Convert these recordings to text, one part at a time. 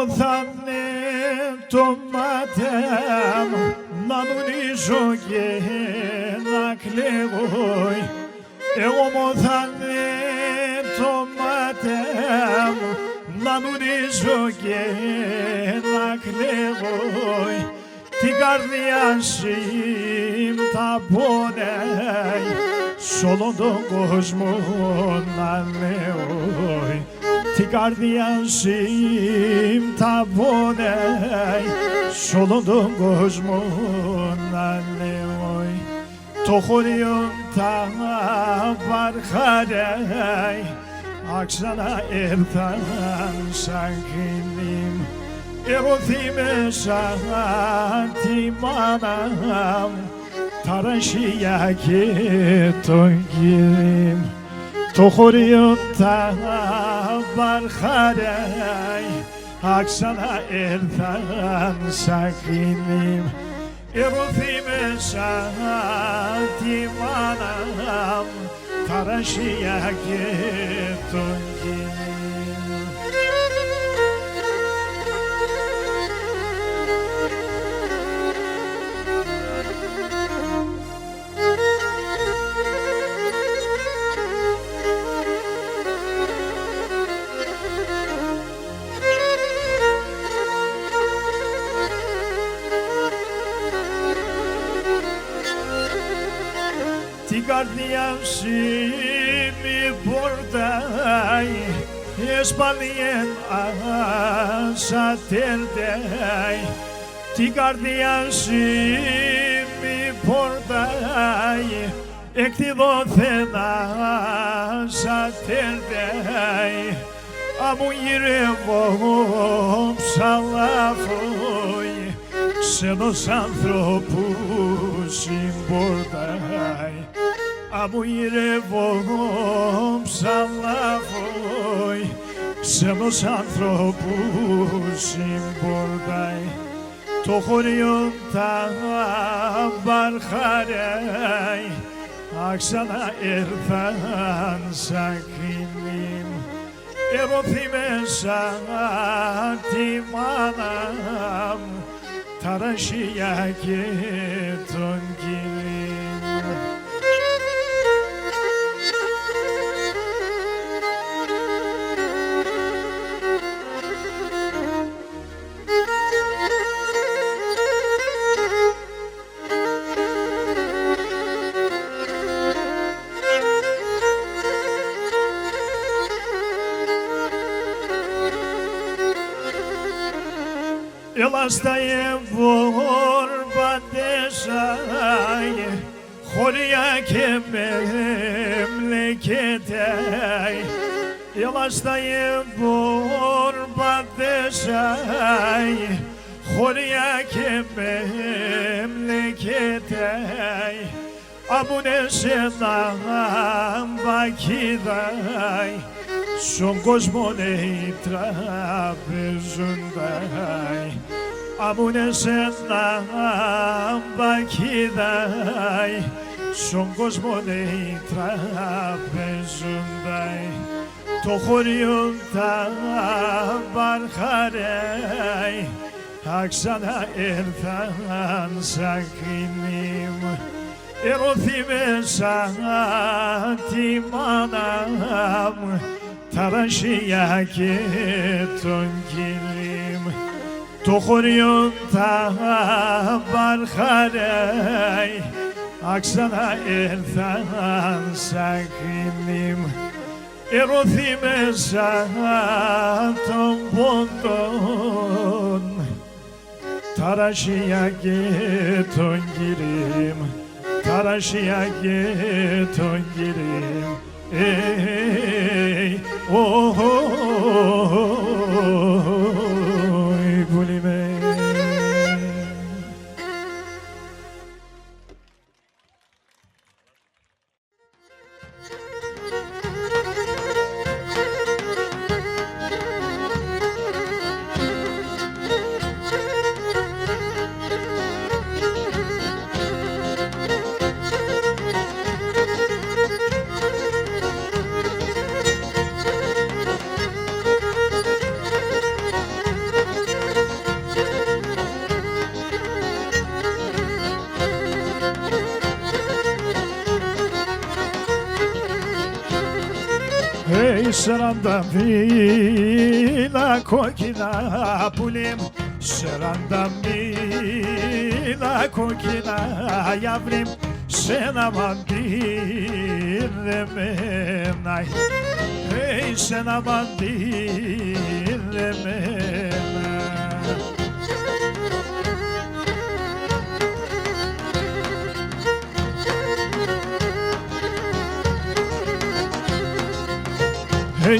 Ομοθάνε το μάτια μου να νουρίζω και να κλαίγω. Ομοθάνε το μάτια μου να νουρίζω και να κλαίγω. Την καρδιά τα πονάει σ' όλον τον κόσμο να λέω. Την καρδιά τα πονάει σ' όλον τον κόσμο να λέω. Το χωριό τα βαρχαράει άξανα έρθαν σαν κοινήμ. Ερωθεί μέσα τη μάνα μου τα ρασιά και τον κύριμ. Το χωριό τα βαρχαράει άξανα έρθαν σαν κοινήμ. Ερωθεί μέσα τη μάνα μου τα ρασιά και τον κύριμ. Την καρδιά μη πορτάει έσπαλιεν ασατέρταει. Την καρδιά μη πορτάει εκ τη δόθενα ασατέρταει. Αμού γυρεύω ψαλάφοι ξένος ανθρώπου συμπορτάει. Αμού γυρεύω ψαλάφοι ξένος ανθρώπου συμπορτάει. Το χωριό τα βαρχαράει άξανα έρθαν σαν κοινήμ. Ερωθεί μέσα τη μάνα μου τα ρασιά και τον κύριμ. Έλα στα εμβορπαντέσαι χωριά και μεμλεκετάει. Έλα στα εμβορπαντέσαι χωριά και μεμλεκετάει. Αμουνε σένα μπακίδαει στον κόσμο οι τραπεζούνται. Αμουνε σένα μπακίδαει στον κόσμο οι τραπεζούνται. Το χωριό τα βαρχαράει άξανα έρθαν σαν κοινήμ. Ερωθεί μέσα τη μάνα μου τα ρασιά και τον κύριμ. Το χωριό τα βαρχαράει άξανα έρθαν σαν κοινήμ. Ερωθεί μέσα των πόντων τα ρασιά και τον κύριμ. Τα ρασιά και τον κύριμ. Πουλημέ. Σαρανταμίλα κόκκινα πουλίμ, σαρανταμίλα κόκκινα γιαύριμ, σ' ένα μαντήρ δεμένα, σ' ένα μαντήρ δεμένα.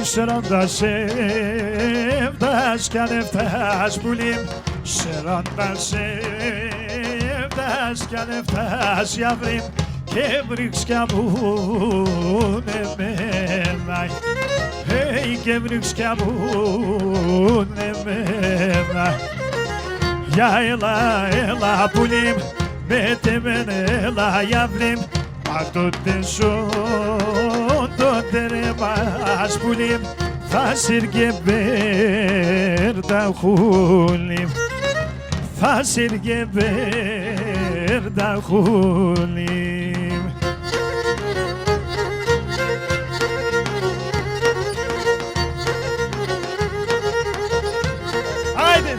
Σαραντασέφτας κι αν έφτας πουλίμ, σαραντασέφτας κι αν έφτας γιαύριμ, και βρίσκια μου εμένα, και βρίσκια μου εμένα. Για έλα πουλίμ, με τεμέν έλα γιαύριμ, μα τότε ζω τότε ρε μας πουλίμ, θα σύρκε μπέρτα χούλιμ, θα σύρκε μπέρτα χούλιμ. Άιντε!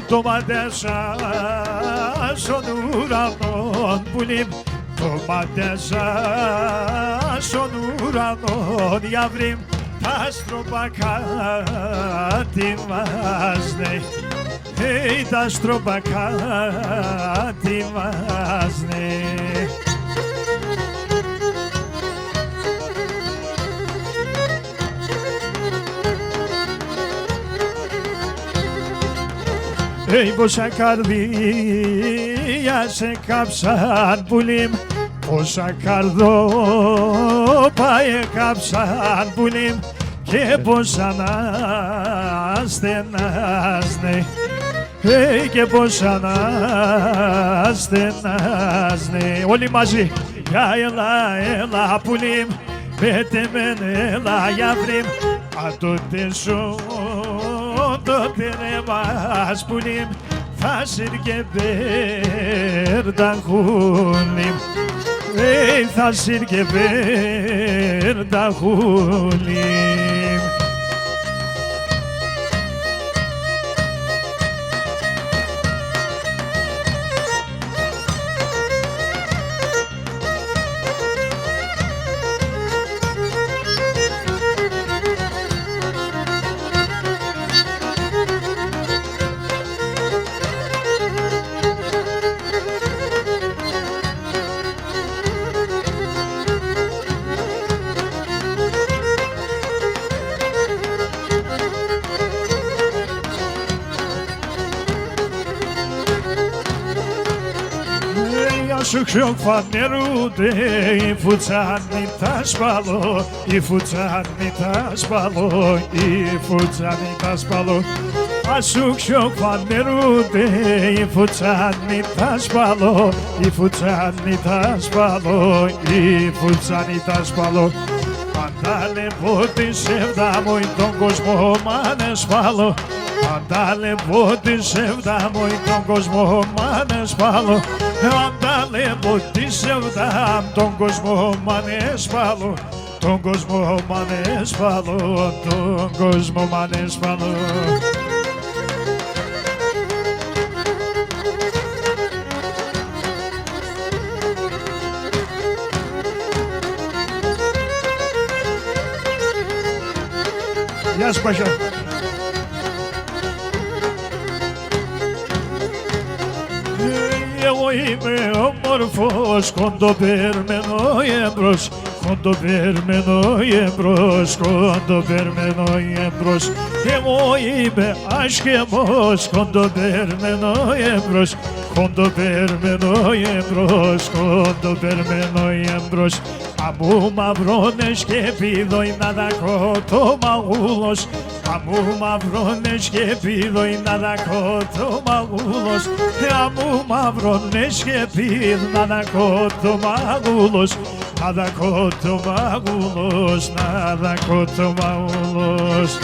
Το μαντέσα στον ουρανόν πουλίμ, το μαντέσα στον ουρανόν γιαύριμ, τα άστροπα κατεβάζνε, τα άστροπα κατεβάζνε. Πόσα καρδία σε κάψαν πουλίμ, πόσα καρδόπα έκαψαν πουλίμ, και πόσα να στενάζνε, και πόσα να στενάζνε. Όλοι μαζί, για έλα πουλίμ, πέτε μεν έλα γιαύριμ, αν τότε ζω τότε ρε μας πουλίμ, θα σύρκε μπέρτα χούλιμ, θα σύρκε μπέρτα χούλιμ. Σου χιόκ φανερούνται, η φουτσάνη τα σπαλώ, η φουτσάνη τα σπαλώ, η φουτσάνη τα σπαλώ. Σου χιόκ φανερούνται, η φουτσάνη τα σπαλώ, η φουτσάνη τα σπαλώ, η φουτσάνη τα σπαλώ. Πάντα λεπώ τη σεύδα μου, τον κόσμο μ' ανεσφάλω, πάντα λεπώ τη σεύδα μου, τον κόσμο μ' ανεσφάλω. Πάντα λεπώ τη σεύδα, τον κόσμο μ' ανεσφάλω, τον κόσμο μ' ανεσφάλω, τον κόσμο μ' ανεσφάλω. Γεια σου Πασιά. Εγώ είμαι όμορφος, κοντοπερμένο εμπρός, κοντοπερμένο εμπρός, κοντοπερμένο εμπρός. Εγώ είμαι άσχημος, κοντοπερμένο εμπρός, κοντοπερμένο εμπρός, κοντοπερμένο εμπρός. Αμού μαυρώνες και πηδόει να δακώ το μαγούλος, αμού μαυρώνες και πηδόει να δακώ το μαγούλος, αμού μαυρώνες και πηδόει να δακώ το μαγούλος, να δακώ το μαγούλος, να δακώ το μαγούλος.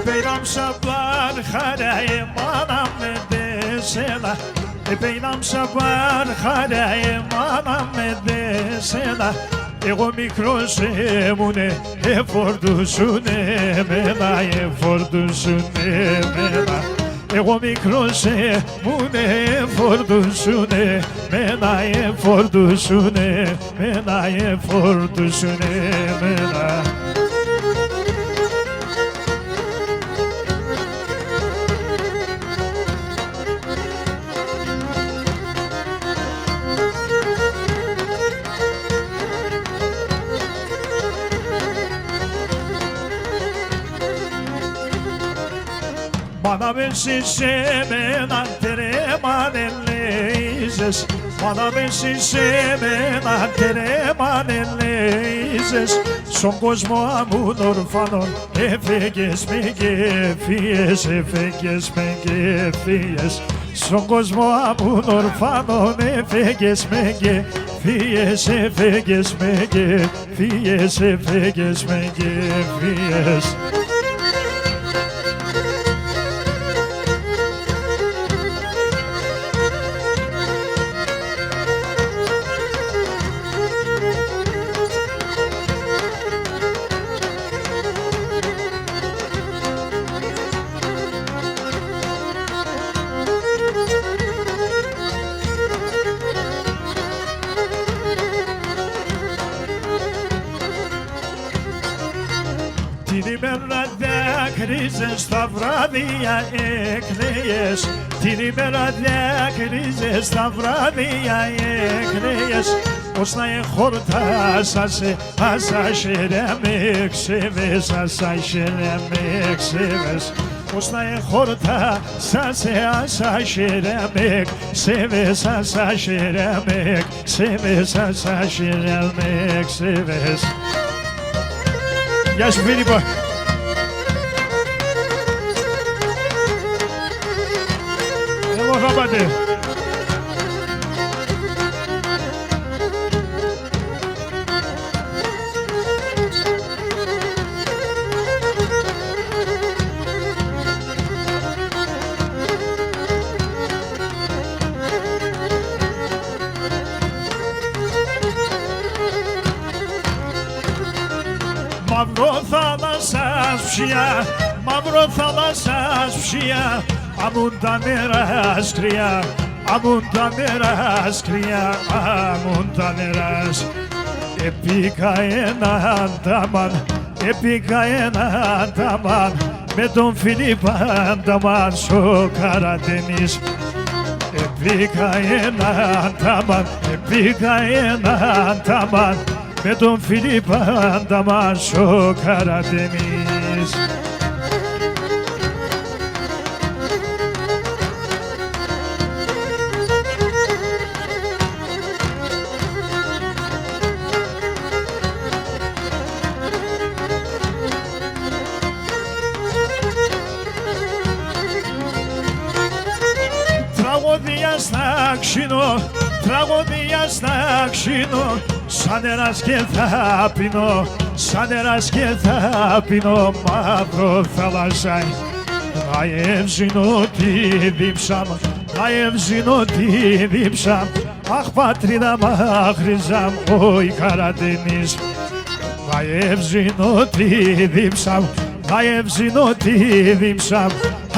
Beynam sablar harayım anam medesela Beynam sablar harayım anam medesela Εγώ μικρός ήμουνε, εφορτούσουνε εμένα, εφορτούσουνε εμένα. Εγώ μικρός ήμουνε, εφορτούσουνε εμένα, εφορτούσουνε εμένα, εφορτούσουνε εμένα. Bana bensiz emena tereman elleyizes Bana bensiz εμένα tereman elleyizes Στον κόσμο αμούν ορφανών έφεγες με γεφίες, έφεγες με γεφίες Στον κόσμο αμούν ορφανών έφεγες με γεφίες, έφεγες με γεφίες, έφεγες με γεφίες Την ημέρα δάκρυζες, τα βράδια έκλαιες Την ημέρα δάκρυζες, τα βράδια έκλαιες Ως να εχορτάσασε, ασάσχερε με ξέβες, ασάσχερε με ξέβες Ως να εχορτάσασε, ασάσχερε με ξέβες, ασάσχερε με ξέβες, ασάσχερε με ξέβες Γεια σου Φίλιππο. Εγώ θα πάτε. Μαύρο θάλασσας ψιά, μαύρο θάλασσας ψιά Αμούν τα νερά σκριά, αμούν τα νερά σκριά, αμούν τα νερά Επήκα έναν τάμαν, επήκα έναν τάμαν Με τον Φιλίππα τάμαν στο Καρατενής Επήκα έναν τάμαν, επήκα έναν τάμαν με τον Φιλίππα τάμαν στο Καρατενής Τραγωδία στα ξύνω, τραγωδία στα ξύνω Σαν νεράς και θα πίνω, σαν νεράς και θα πίνω Μαύρο θάλασσα θα ευζήνω τη δίψα μου, θα ευζήνω τη δίψα Αχ πατρίδα μαχρίζα μου, όι Καρατενής Θα ευζήνω τη δίψα μου, θα ευζήνω τη δίψα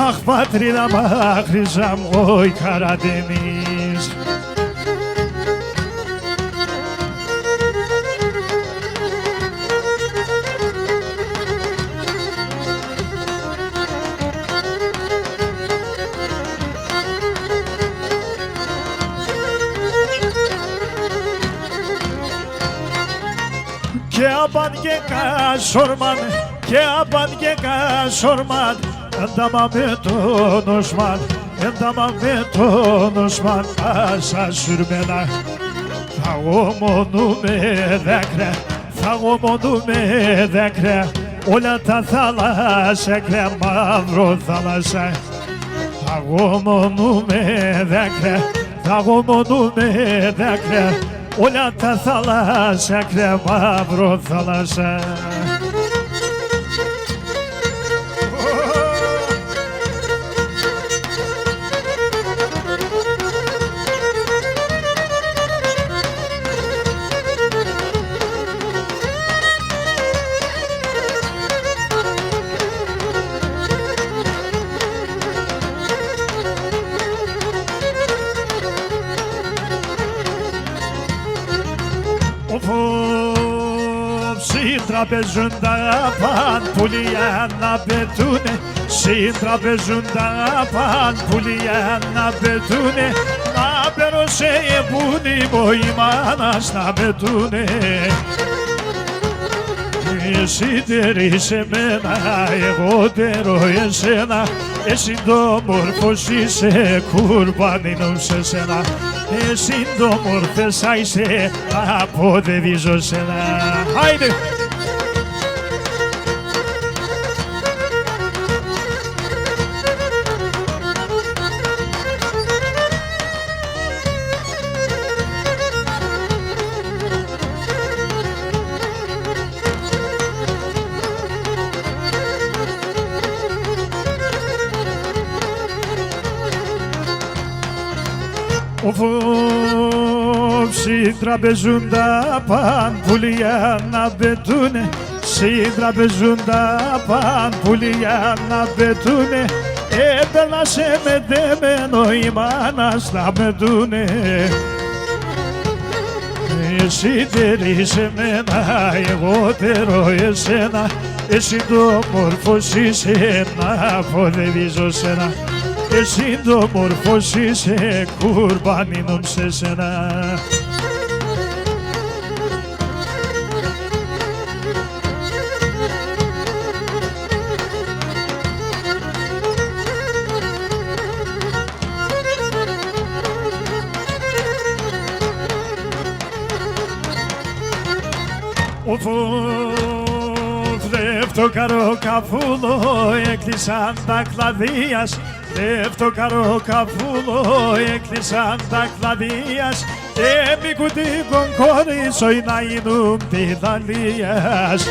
Αχ πατρίδα μαχρίζα μου, όι Καρατενής Και απάν και κασόρμαν, και απάν και κασόρμαν Ένταμα με τον Οσμάν, ένταμα με τον Οσμάν Άσα σουρμένα θα γομονούμε δάκρυα, θα γομονούμε δάκρυα Όλα τα θάλασσα κρέα, μαύρο θάλασσα Θα γομονούμε δάκρυα, θα γομονούμε δάκρυα Όλα τα θάλασσα κρέα, μαύρο θάλασσα τραπεζούν τα πουλιά να πετούνε, συν τραπεζούν τα πουλιά να πετούνε, να παίρνω σε επούνιμο η μάνας να πετούνε. Εσύ τέρεις εμένα, εγώ τέρω εσένα, εσύ το μόρφος είσαι, κουρπάνινο σε σένα. Εσύ το μόρφες είσαι, αποδεδίζω σένα. Άιντε! Όσοι τραπεζούν τα πουλιά να πετούνε, όσοι τραπεζούν τα πουλιά να πετούνε, έπαιρνα σε μετεμένο η μάνας να πετούνε. Εσύ τέρεις εμένα, εγώ τέρω εσένα, εσύ το μόρφος είσαι, να αποδεδίζω σένα. Εσύ το μόρφος είσαι, κουρπάνινον σε σένα. Δεύτερο καροκαφούλο έκλεισαν τα κλαδίας, δεύτερο καροκαφούλο έκλεισαν τα κλαδίας, μη κουτί κονκόρισο ή να γίνουν πιδαλίας.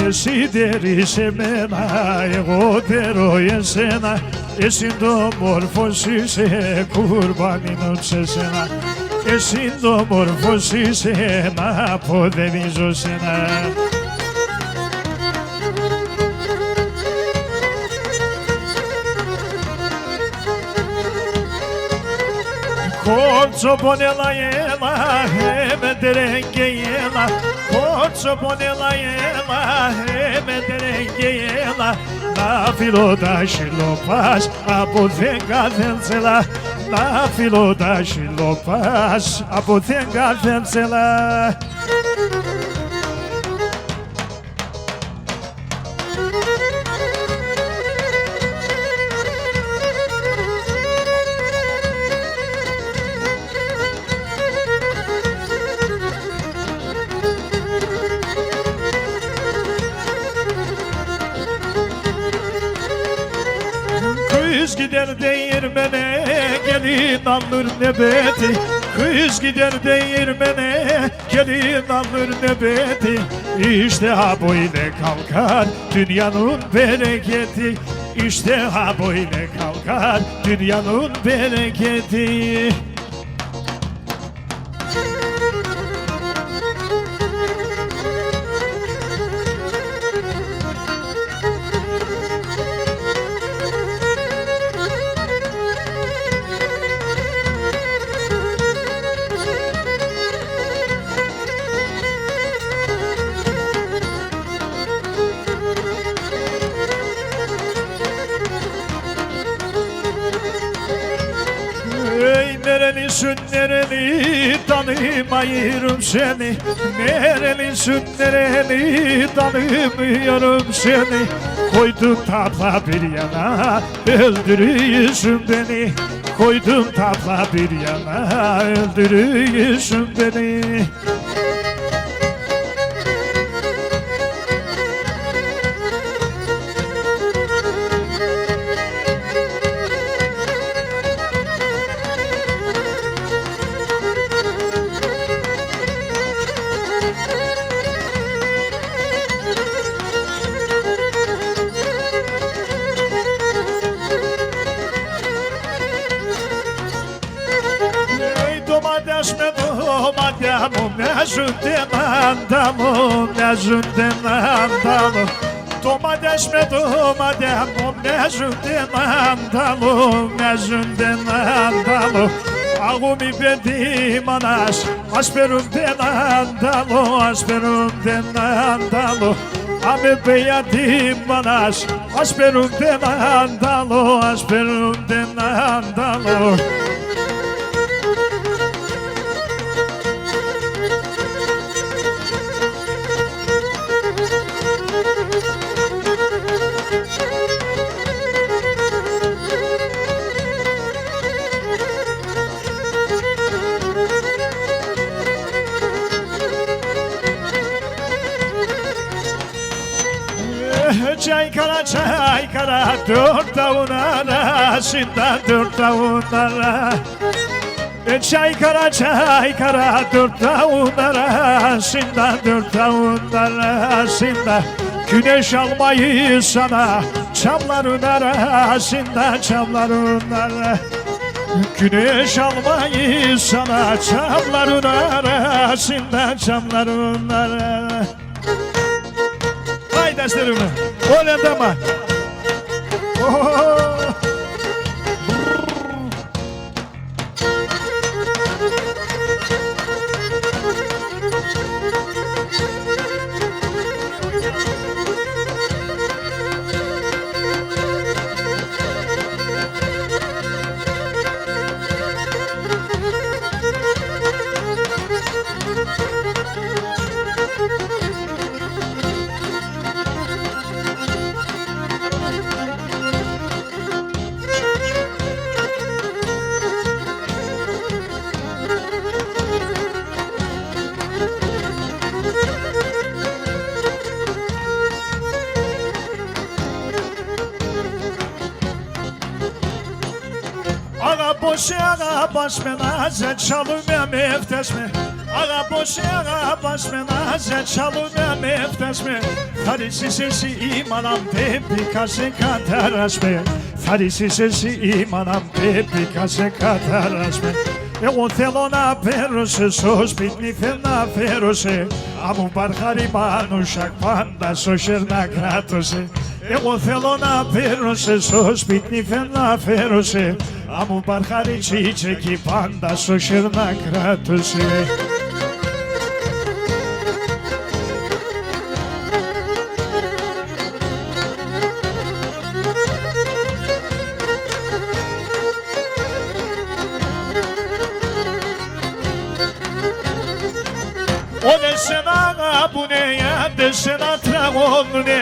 Εσύ τέρεις εμένα, εγώ τέρω εσένα, εσύ το μόρφος είσαι, κουρπάνινον σε σένα. Εσύ το μόρφος είσαι, να αποδεδίζω σένα. Κότσο πονέλα έλα, με τερέγγε έλα, κότσο πονέλα έλα, με τερέγγε έλα, να φύλλω τα σιλοπάς από δεν καθέντσελα, να φύλλω τα σιλοπάς από δεν καθέντσελα. Kız gider değirmene, gelin alır nebeti. Kız gider değirmene, gelin alır nebeti. İşte ha böyle kalkar dünyanın bereketi. İşte ha böyle kalkar dünyanın bereketi. Nerelisin nereli tanımayırım seni, nerelisin nereli tanımıyorum seni. Koydum tabla bir yana öldürüyorsun beni, koydum tabla bir yana öldürüyorsun beni. Domates με δωμάτια μου μοιάζουν τεμάντα μου, μοιάζουν τεμάντα μου. Domates με δωμάτια μου μοιάζουν τεμάντα μου, μοιάζουν τεμάντα μου. Αγούμι παιδί μανάς, ασπερούν δεν ανταλώ, ασπερούν δεν ανταλώ. Άμε παιδί μανάς, ασπερούν δεν ανταλώ, ασπερούν δεν ανταλώ. Çay kara, dört tavun arasında dört tavun ara. Çay kara, dört tavun arasında dört tavun arasında. Güneş almayı sana çamların arasında çamların arasında. Güneş almayı sana çamların arasında çamların arasında. Hay derslerimi, öyle deme. Ağa baş menaze çalım meftes mi? Ağa boş ağa baş menaze çalım meftes mi? Farisi sesi imanam tepi kase kataras mi? Farisi sesi imanam tepi kase kataras mi? Εγώ θέλω να πέρωσε στο σπίτι, θέλω να πέρωσε. Αμού παρχάρι πάνω σακ πάντα στο σέρνα κράτωσε. Εγώ θέλω να πέρωσε στο σπίτι, θέλω να πέρωσε. Αμού παρχάρι τσίτσεκι πάντα στο σέρνα κράτωσε. Όλες σένα αγαπουνε, άντε σένα τραγώνουνε.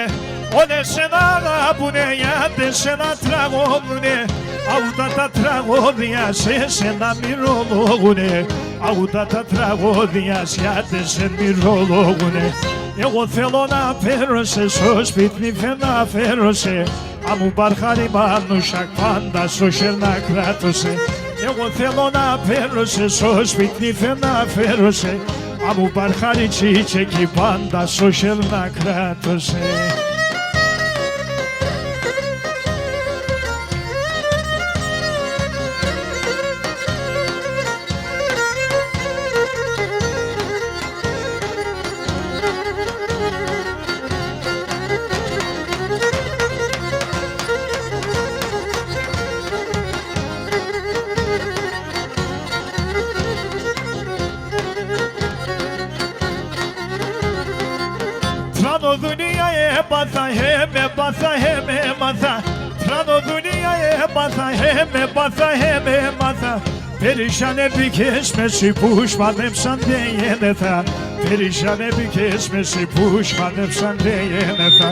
Όλες σένα αγαπουνε, άντε σένα τραγώνουνε. Αούτα τα τραγώδια σε σένα μυρολόγουνε. Αούτα τα τραγώδια σε άντε σε μυρολόγουνε. Εγώ θέλω να φέρωσε στο σπίτι, θέλω να φέρωσε. Αμού παρχάρι μάνουσακ πάντα στο σέρνα κράτωσε. Εγώ θέλω να φέρωσε στο σπίτι, θέλω να φέρωσε. Αμού παρχάρι τσίτσεκι πάντα στο σέρνα κράτωσε. Τρανο δουλειά έπαθα, έπαθα, έμαθα. Τρανο δουλειά έπαθα, έπαθα, έμαθα. Perişan kesmesi puşmanımsan diyeneta. Perişan kesmesi puşmanımsan diyeneta.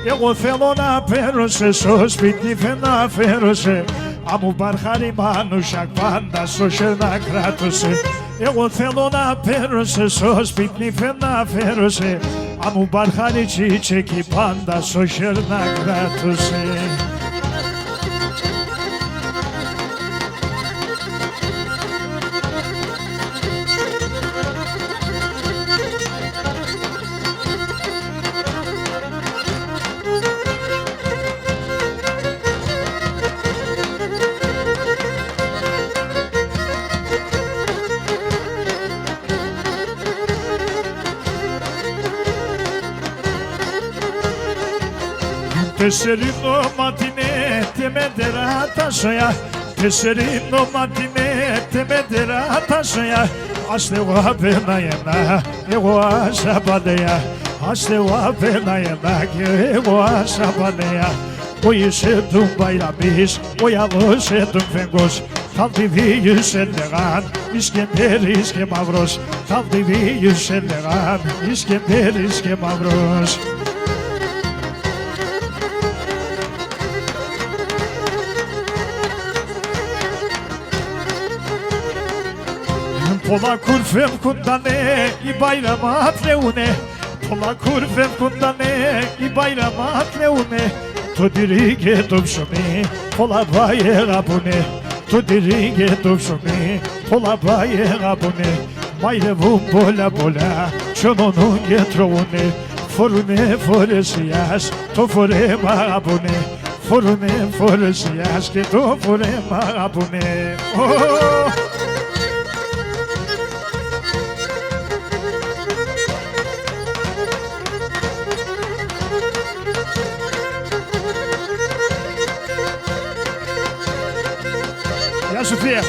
Εγώ θέλω να φέρωσε στο σπίτι, θέλω να φέρωσε. Αμού παρχάρι μάνουσακ πάντα στο σέρνα κράτωσε. Εγώ θέλω να φέρωσε στο σπίτι, θέλω να φέρωσε. Αμού παρχάρι τσίτσεκι πάντα στο σέρνα κράτωσε. Tesserino matine temedera taşaya. Tesserino matine με τεράτασια αστεγό απέναένα εγώ ασαπανέα αστεγό απέναένα και εγώ ασαπανέα ο είσαι του μπαϊραμής ο ιαλός τον φεγγός Kaldivius ellegan, İskender iske mavros Kaldivius ellegan, İskender iske mavros Pola kurfem kundane, i bayramat leune Pola kurfem kundane, i bayramat leune To dirige dovşumi, pola baye rabune To dirige dovşumi, pola baye rabune Mayre vum bola bola, çononun getrovune Forune foresias, to fore marabune Forune foresias, que to fore marabune Oh! Γεια σου Θεία.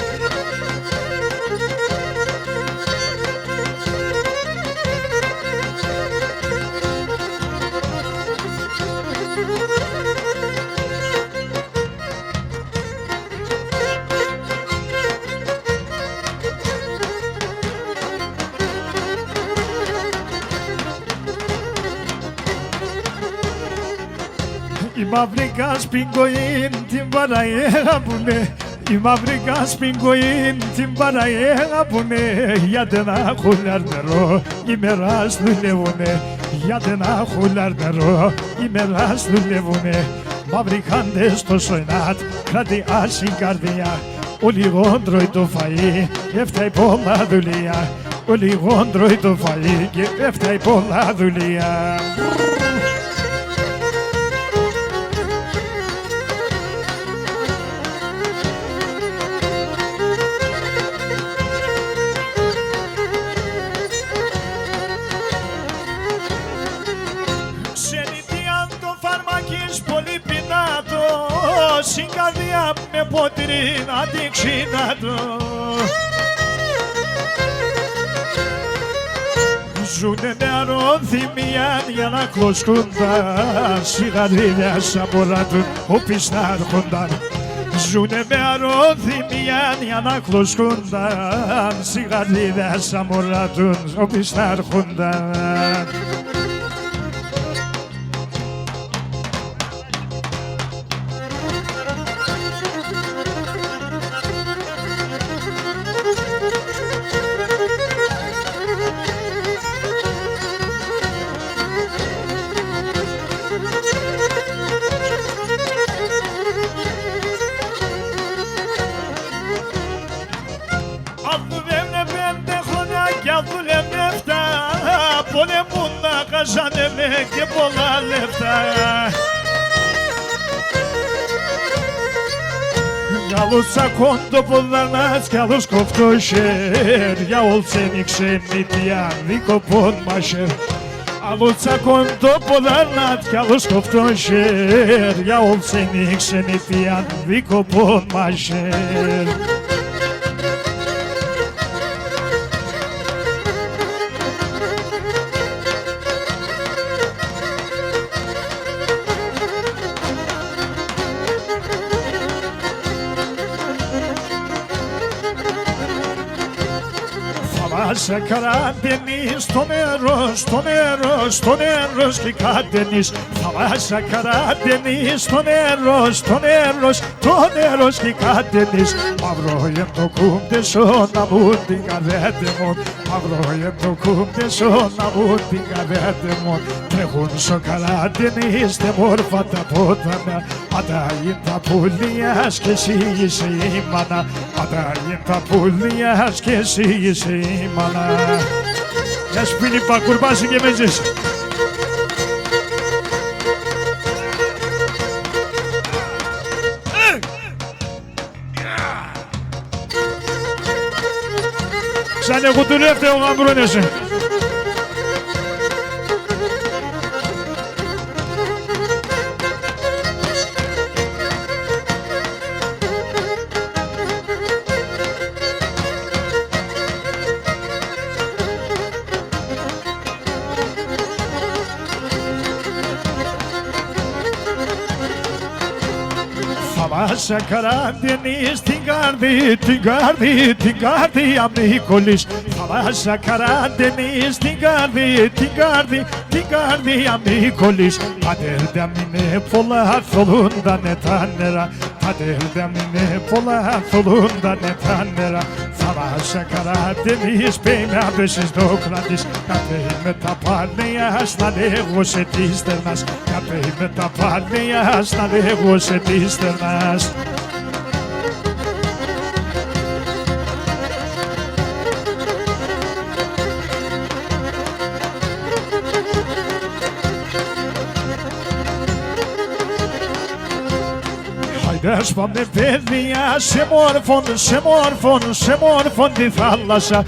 Η μαύρη κασπιγκοήν την παραέραπουνε Η μαύρη κασπιγκοήν την παραέραπουνε Γιατί να χουλάρ νερό ημέρας δουλεύουνε Γιατί να χουλάρ νερό ημέρας δουλεύουνε Μαύροι χάντες το σοϊνάτ κράτη άση καρδιά Ο λιγόν τρώει το φαΐ έφταει πολλά δουλειά Ο λιγόν τρώει το φαΐ και έφταει πολλά δουλειά Στην καρδιά με ποτήρι να την ξυνάτω Ζουνε με αρωθυμία για να κλωσκούνταν Σιγαρίδια σαν μποράτουν όπις να έρχονταν Ζουνε με αρωθυμία για να κλωσκούνταν Σιγαρίδια σαν μποράτουν όπις να έρχονταν Καζάνευε και πολλά λεφτά Για λουτσακόν το ποδανάς κι άλλος κοφτό χέρ Για όλτσένη ξενίτια δικοπών μασέρ Αλουτσακόν το ποδανάς κι άλλος κοφτό χέρ Για όλτσένη ξενίτια δικοπών μασέρ Θάλασσα καράτενης στο νερό, στο νερό, στο νερό σκικάτενης Θάλασσα καράτενης στο νερό, στο νερό, στο νερό σκικάτενης Μαύρο γεμ το κούμπτεσο να μου την καρέτε μου Μαύρο γεμ το κούμπτεσο να μου την καρέτε μου Τρέχουν στο καράτενης τε μόρφα τα πότανα Πάντα είναι τα πουλιάς και εσύ είσαι η μάνα Πάντα είναι τα πουλιάς και εσύ είσαι η μάνα Γεια σου Φίλιππα, κουρμπάσου και μέζες Σαν εγώ του λέφτε ο γαμπρώνεσαι Θάλασσα Καραντινής την καρδί, την καρδί, την καρδιά μη κολλείς. Θάλασσα Καραντινής την καρδί, την καρδί, την καρδιά μη κολλείς. Πατέρ μου είναι πολλά θολούντανε τα νερά. Πατέρ μου είναι πολλά θολούντανε τα νερά. Θάλασσα Καραντινής πένα πέσεις το κρατής. Καπέ με τα παλιά στα λέγω σε τη στερνάς. Καπέ με τα παλιά στα λέγω σε τη στερνάς. Ας πάμε παιδιά σε μόρφων, σε μόρφων, σε μόρφων τη θάλασσα.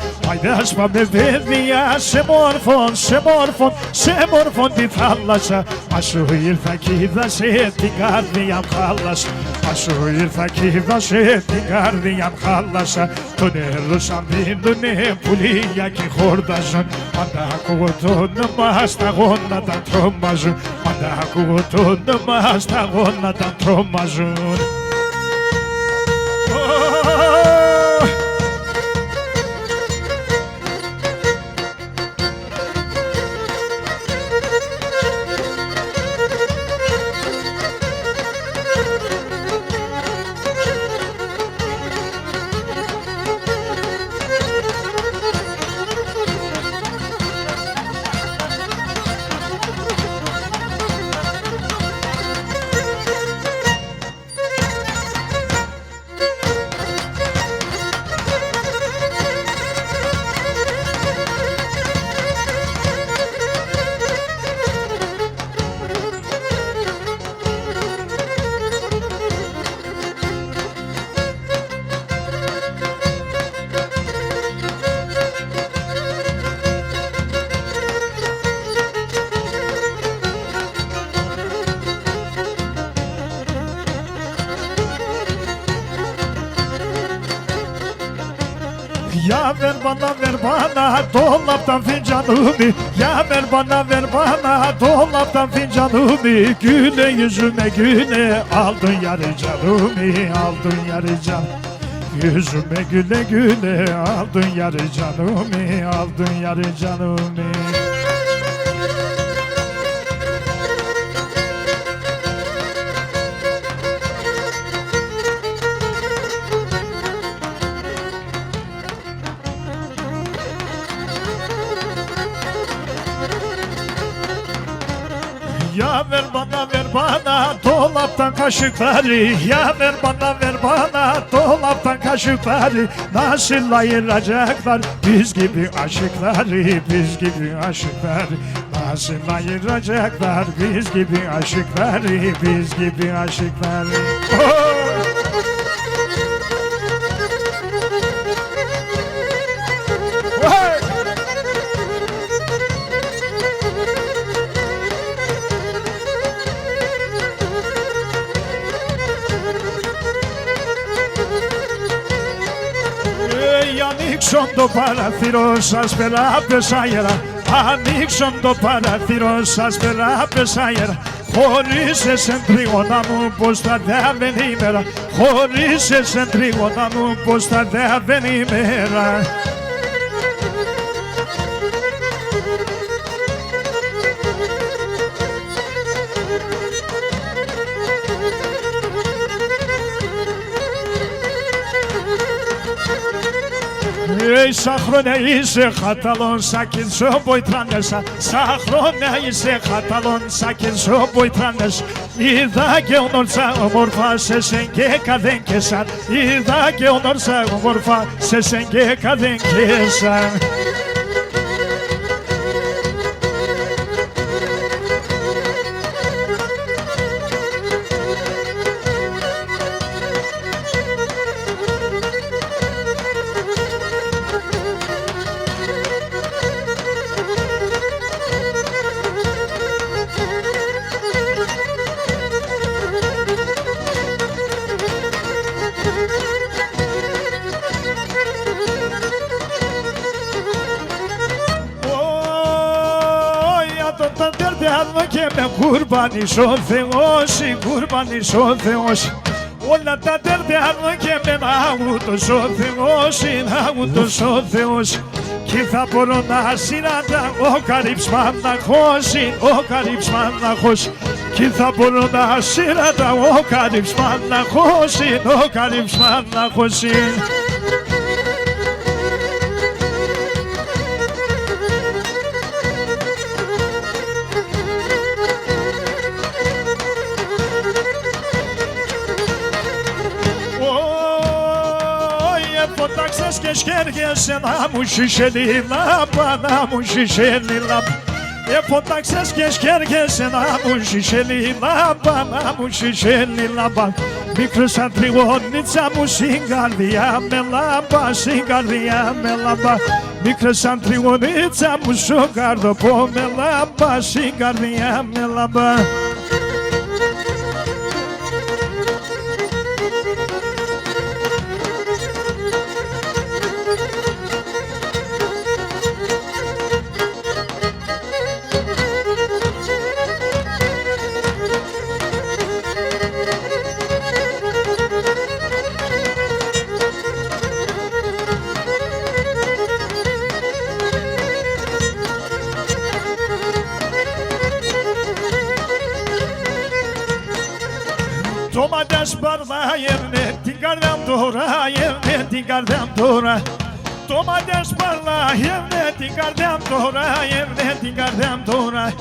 Ας πάμε παιδιά σε μόρφων, σε μόρφων, σε μόρφων τη θάλασσα. Ας σου ήρθα κι είδασε την καρδιά μου χάλασα. Ας σου ήρθα κι είδασε την καρδιά μου χάλασα. Το νερό σαν δίνουνε πουλιά και χόρταζαν. Πάντα ακούω το όνομα στα γόνατα τρόμαζουν. Πάντα ακούω το όνομα στα γόνατα τρόμαζουν. Ya ver bana dolaptan fincanımı. Ya ver bana dolaptan fincanımı. Güle yüzüme güle aldın yarı canımı, aldın yarı can. Yüzüme güle güle aldın yarı canımı, aldın yarı canımı. Ya ver bana dolaptan kaşıkları. Ya ver bana dolaptan kaşıkları. Nasıl ayıracaklar biz gibi aşıkları, biz gibi aşıkları. Nasıl ayıracaklar biz gibi aşıkları, biz gibi aşıkları. Oh! Ανοίξον το παραθυρό σας πελάπες αέρα. Ανοίξον το παραθυρό σας πελάπες αέρα. Χωρίς εσέν τρίγωνα μου πως θα διαβαίνει η μέρα. Χωρίς εσέν τρίγωνα μου πως θα διαβαίνει η μέρα. Σαν χρόνια είσαι χαταλόν σάκιν σώποι τράνεσα. Σαν χρόνια είσαι χαταλόν σάκιν σώποι τράνεσα. Είδα και ονόρσα όμορφα σε σεν και καδέν και σαν. Είδα και ονόρσα όμορφα σε σεν και καδέν και σαν. Και με κουρμπάνεις ο Θεός, κουρμπάνεις ο Θεός. Όλα τα τερτιάνω και εμένα ούτως ο Θεός είναι ούτως ο Θεός. Κι θα μπορώ να συναντάω καρύψμαναχός είναι ο καρύψμαναχός. Κι θα μπορώ να συναντάω καρύψμαναχός είναι ο καρύψμαναχός είναι. Φωτάξες και σκέργεσαι να μου συσσέλει λάμπα, να μου συσσέλει λάμπα. Φωτάξες και σκέργεσαι να μου συσσέλει λάμπα, να μου συσσέλει λάμπα. Μικρό σαν τριγωνίτσα μου στην καρδιά με λάμπα, στην καρδιά με λάμπα. Μικρό σαν τριγωνίτσα μου στο καρδοπό με λάμπα, στην καρδιά με λάμπα. Το μαντάς παρλάγευε την καρδιά μου τώρα, γεύε την καρδιά μου τώρα. Το μαντάς παρλάγευε την καρδιά μου τώρα, γεύε την καρδιά μου τώρα.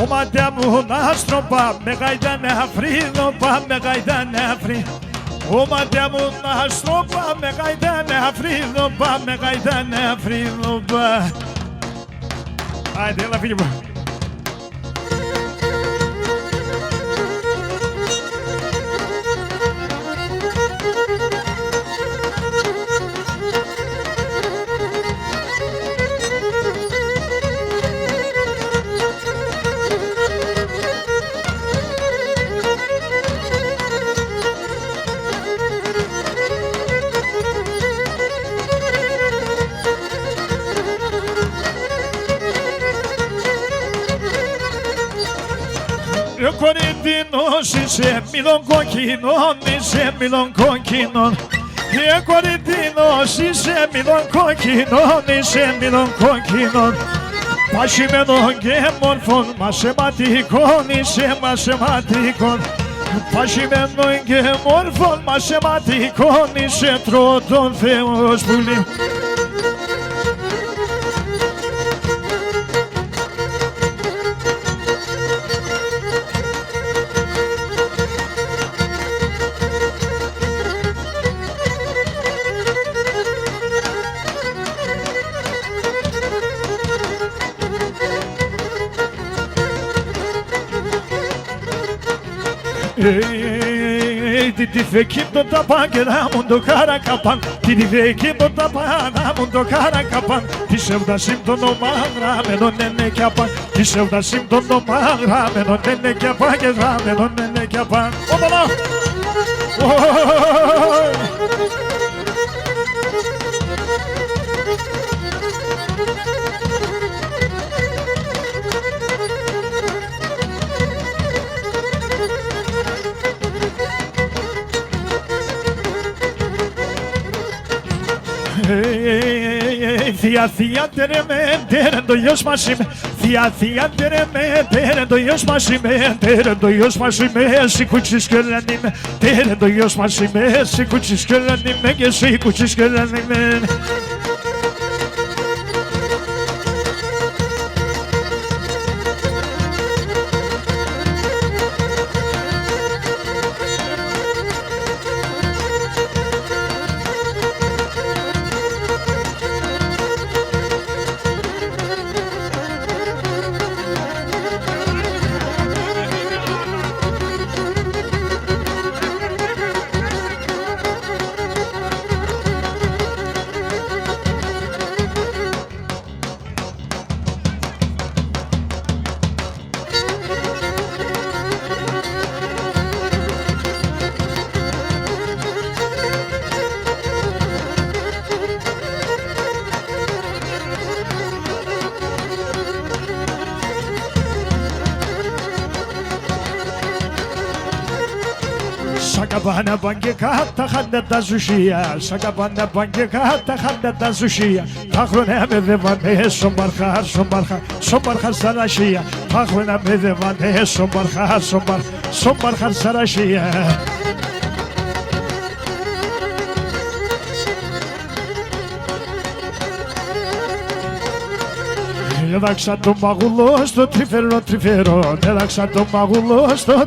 Ο μαντιά μου να στροπά, με γαϊδάνε αφρίδο, με γαϊδάνε αφρίδο. Ο μαντιά μου να στροπά, με γαϊδάνε αφρίδο, με γαϊδάνε αφρίδο. Άιντε, έλα φίλοι μου. Κορινθίνος είσαι μήλον κόκκινον, είσαι μήλον κόκκινον. Κορινθίνος είσαι μήλον κόκκινον, είσαι μήλον κόκκινον. Πασιμένον και μόρφων μαθηματικών, είσαι μαθηματικών. Πασιμένον και μόρφων μαθηματικών, είσαι τρώτον Θεός πουλί. Ti fekito tapakera mundo karakapan. Ti fekito tapana mundo karakapan. Ti sevda simton no magra me non nene kapan. Ti sevda simton no magra me non nene kapan. Gezra me non nene kapan. Odala. Θεία, θεία, τερεμέντερεν το γιος μας είμαι. Θεία, θεία, τερεμέντερεν το γιος μας είμαι. Τερεν το γιος μας είμαι, εσύ κουτσις και λεν είμαι. Τερεν το γιος μας είμαι, εσύ κουτσις και λεν είμαι. Και εσύ κουτσις και λεν είμαι. Sakabana bange katta khanda dazushia Sakabana bange katta khanda dazushia Takhrona medevane sombarkhar sombarkhar sarashia Takhrona medevane sombarkhar sarashia Έδαξα το μαγουλό στο τρυφερό Έδαξα το μαγουλό στο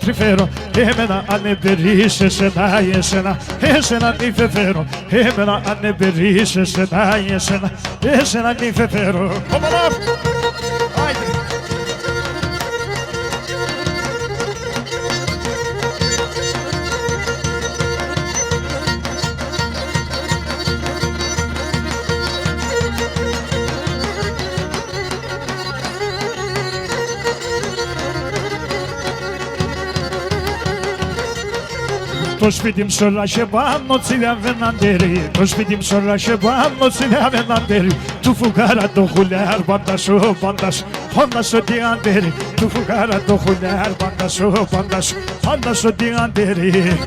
τρυφερό Έμενα ανεμπερείς εσένα νυφεφέρω Έμενα ανεμπερείς εσένα νυφεφέρω Το σπίτι μου σωρаше πάνω τσιδεύεν αντέρι Το σπίτι μου σωρаше πάνω τσιδεύεν αντέρι Του φουγάρα το χουλιάρ πάντα σου τι αντέρι Του φουγάρα το χουλιάρ πάντα σου τι αντέρι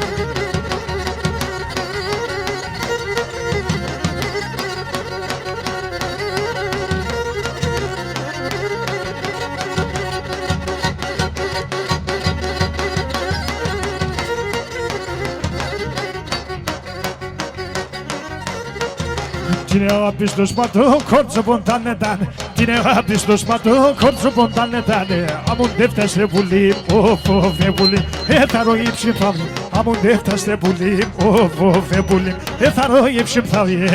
Την αγάπη στο σπατό, κόρτσο ποντάνετανε Την αγάπη στο σπατό, κόρτσο ποντάνετανε Αμούν δεν φτάσε πουλί, φε πουλί θα ροήψει φαύλη Αμούν δεν φτάσε πουλί, φε πουλί θα ροήψει φαύλη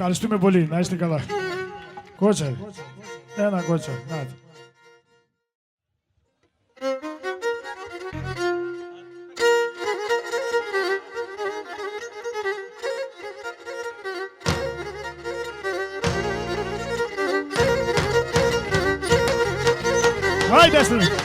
Ευχαριστούμε πολύ. Να είστε καλά. Κότσα. Ένα κότσα. Να. Haydi aslanım.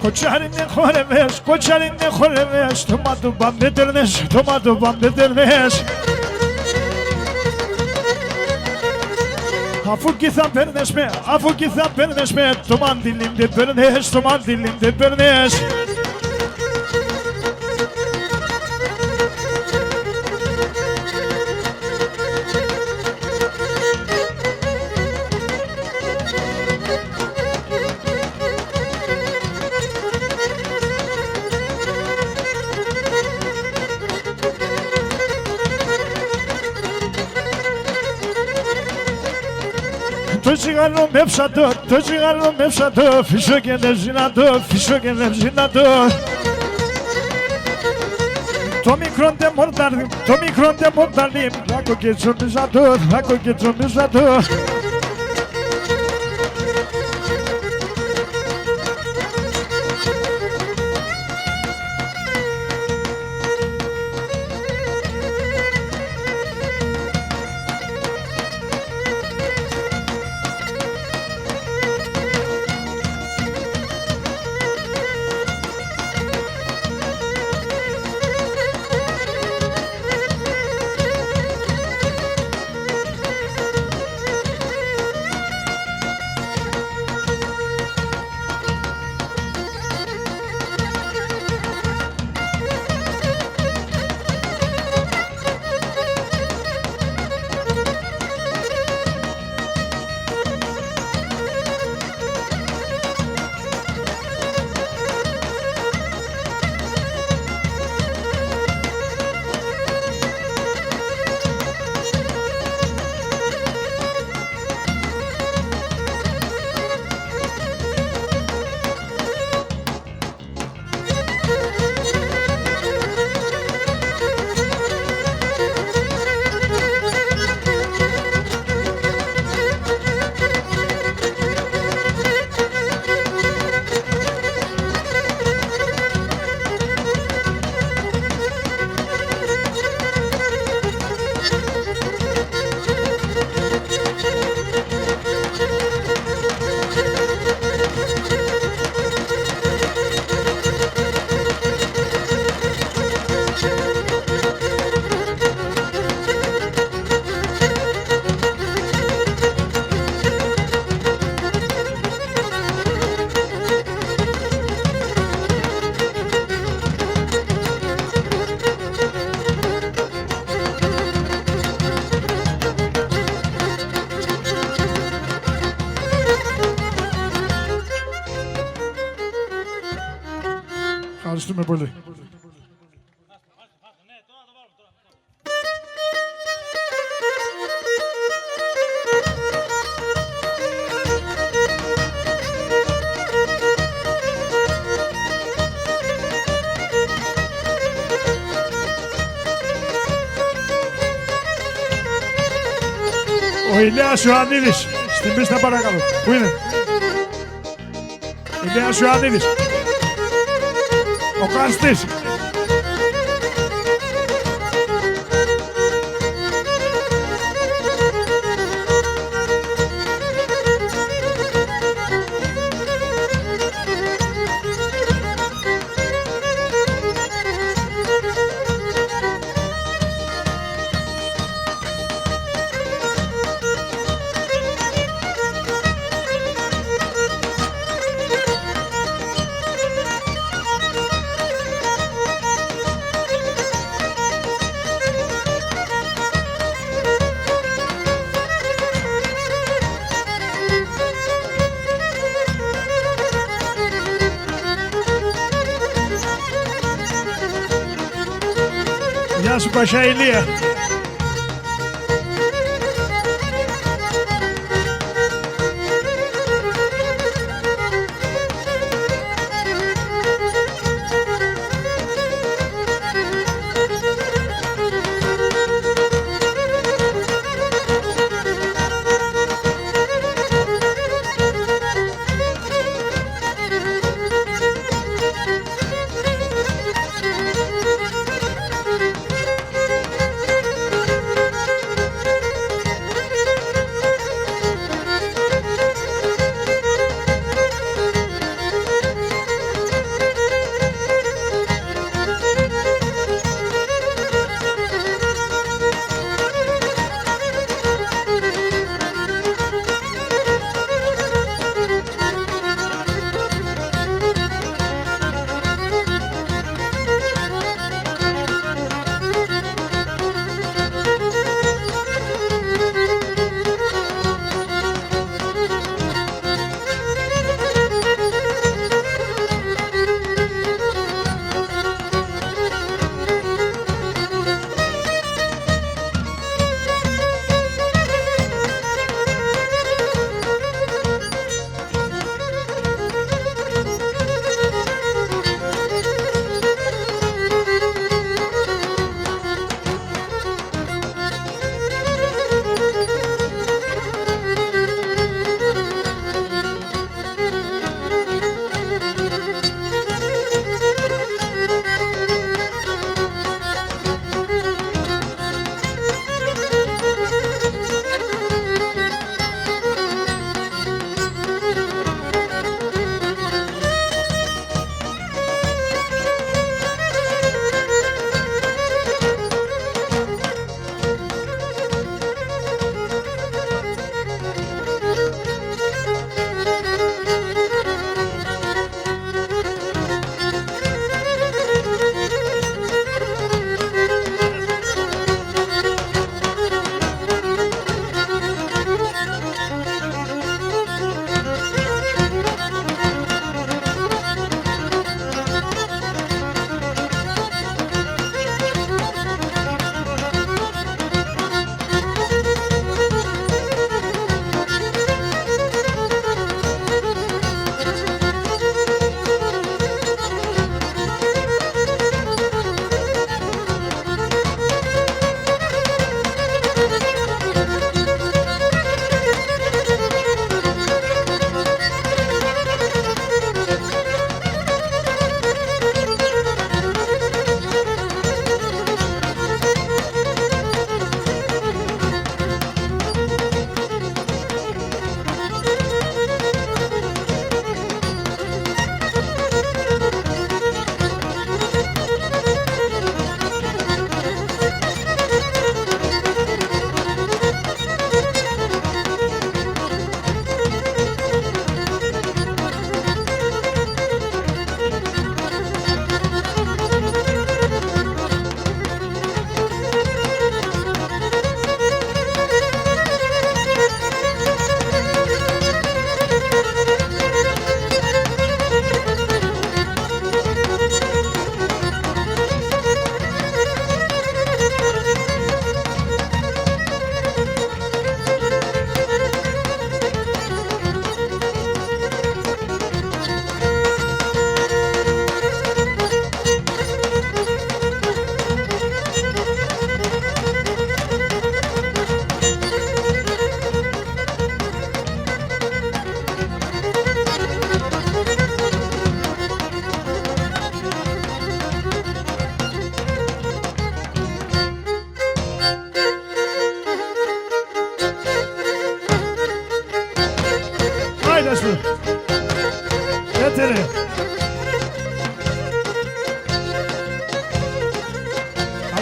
Koçarine koremeş, koçarine koremeş, tomato bambedirneş, tomato bambedirneş. Afu gizem perneşme, afu gizem perneşme, toman dilimde perneş, toman dilimde perneş. Το τσιγάρο με ψατό, το τσιγάρο με ψατό, φύσο και νευζινατό, φύσο και νευζινατό. Το μικρό ντε μορτάρι, το μικρό ντε μορτάρι, λάκω και τσονιζατό, λάκω και τσονιζατό. Ευχαριστούμε πολύ. Ο Ηλιάς Ιωαννίδης, στην πίστα παρακαλώ. Πού είναι? Ηλιάς Ιωαννίδης. Ο Καστής. Γεια σου Πασιά Ηλία.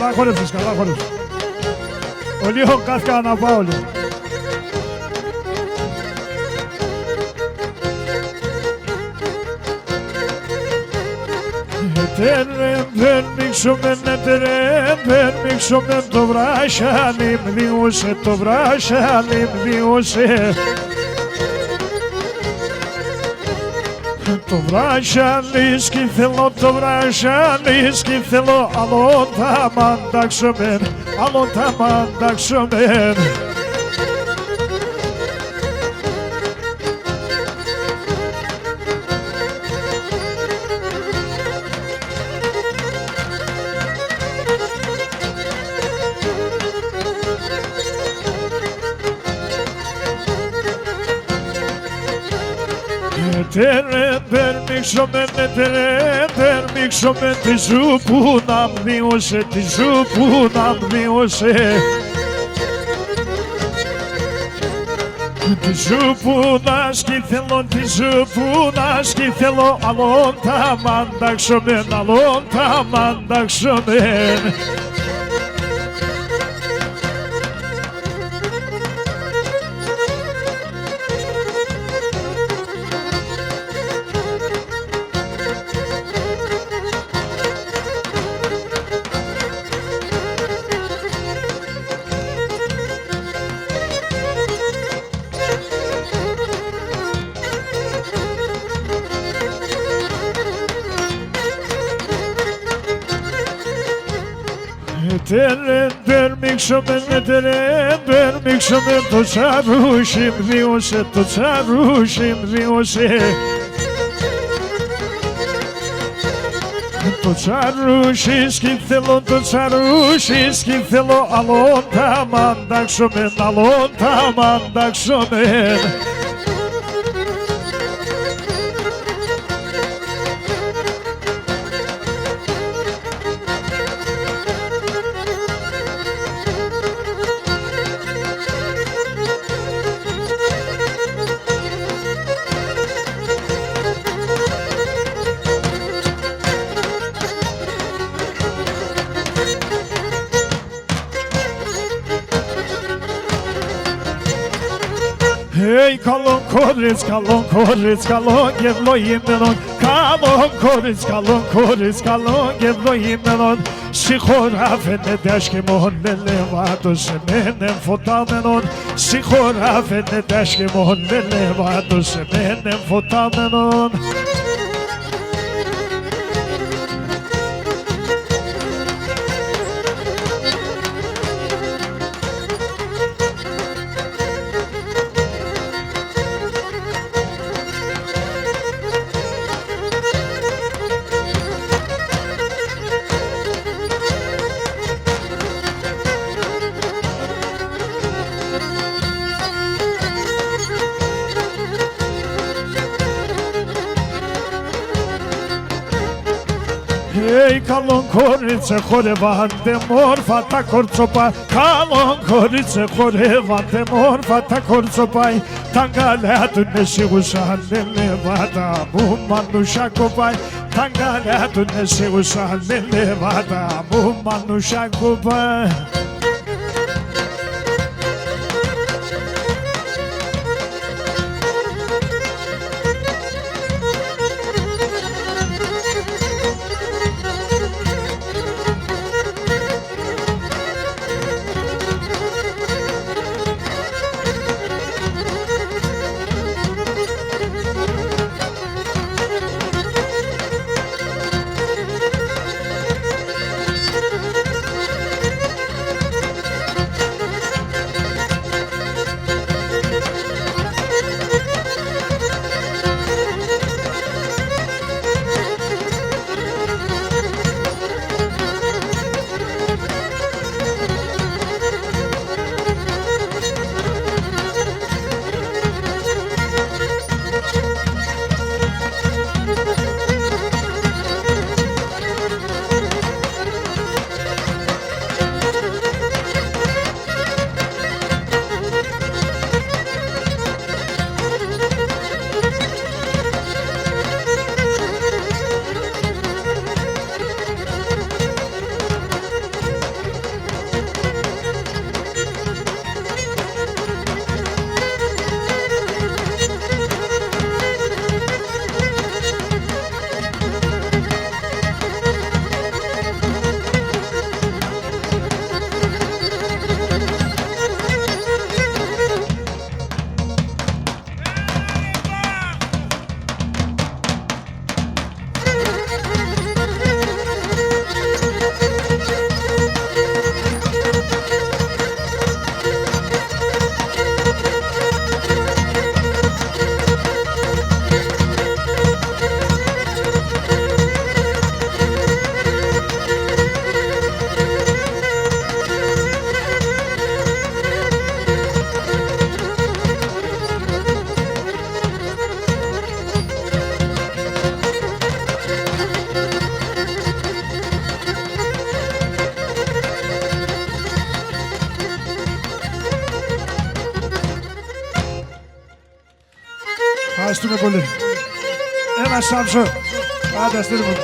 καλά χόρεψες, καλά χόρεψες. Ο λίγο κάθηκα να πάω λίγο. Περμίξομαι το βράσιαλι μλίωσε, το βράσιαλι μλίωσε. Το βράσιαλι σκυθελό, το βράσιαλι σκυθελό, αλλον τα μαντάξομεν, αλλον τα μαντάξομεν. Περμίξομαι τη σου που να μειώσε, τη σου που να μειώσε. Τη σου που να σκυθελώ, τη σου που να σκυθελώ, αλλον τα μαντάξομεν, αλλον τα μαντάξομεν. Περμίξομαι το τσαρούσι μβίωσε, το τσαρούσι μβίωσε. Το τσαρούσι σκυθελώ, το τσαρούσι σκυθελώ, αλλον τα μαντάξομεν, αλλον τα μαντάξομεν. Hey, kalon koric, kalon gevlo imenon. Kalon koric, kalon gevlo imenon. Συγχωράφαινε δάσκεμον, λελεβάτος εμένεν φωτάμενον. Συγχωράφαινε δάσκεμον, λελεβάτος εμένεν φωτάμενον. Hey, kalon korice, horevante morfa ta korcopa. Kalon korice, horevante morfa ta korcopai. Tangala tu ne sigusan levada, mumanusha kopai. Tangala tu ne sigusan levada, mumanusha kopai. დასტურებული. ელა სამშო. დასტურებული.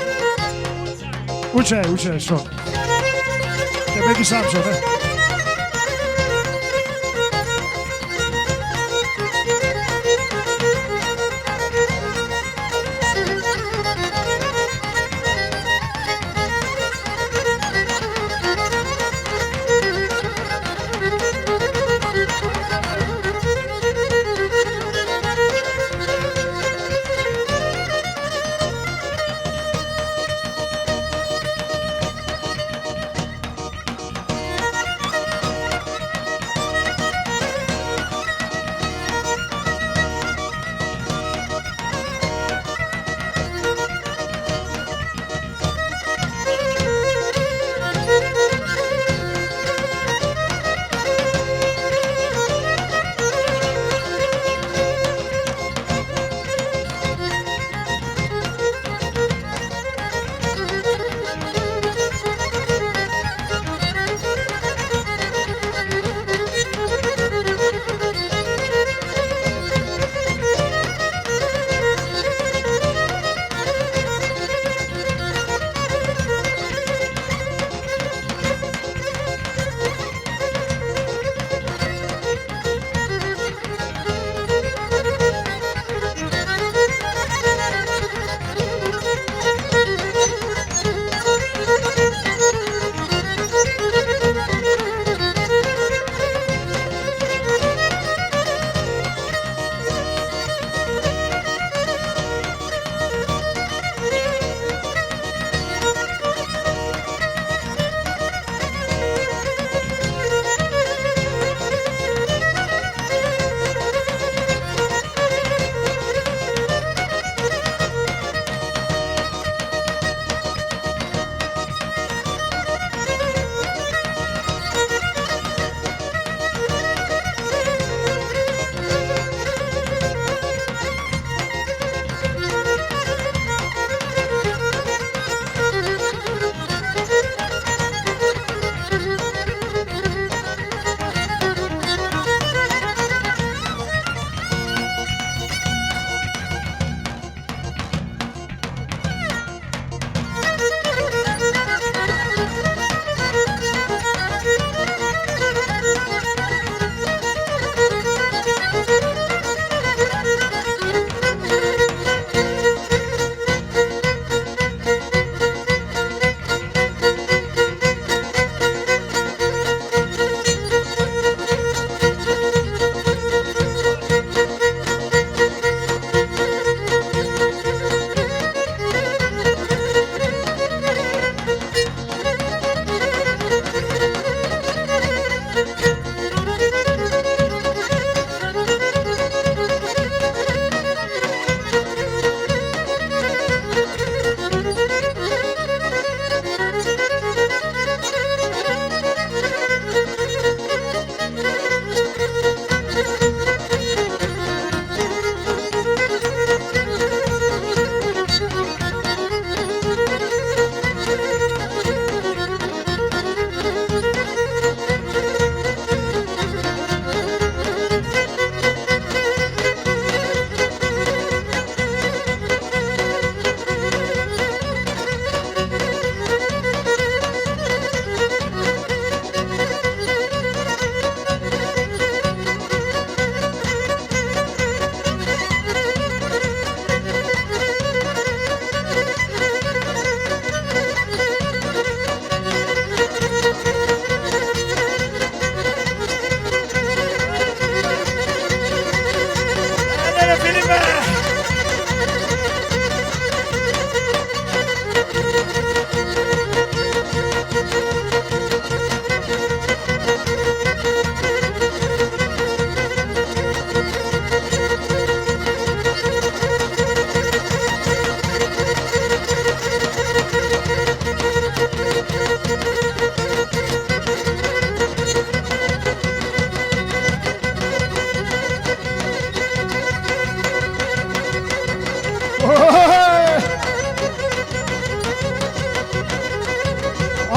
უჩე შო. მეგი სამშო, რა.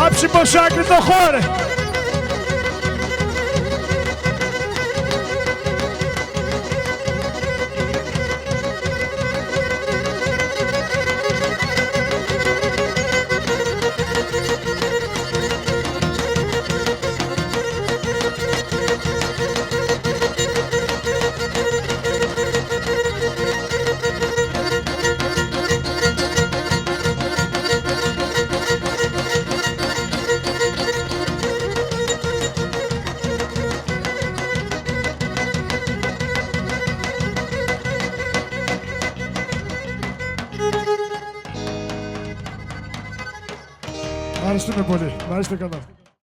Apsi po shakrit do khore. Ευχαριστούμε πολύ. Να είστε καλά.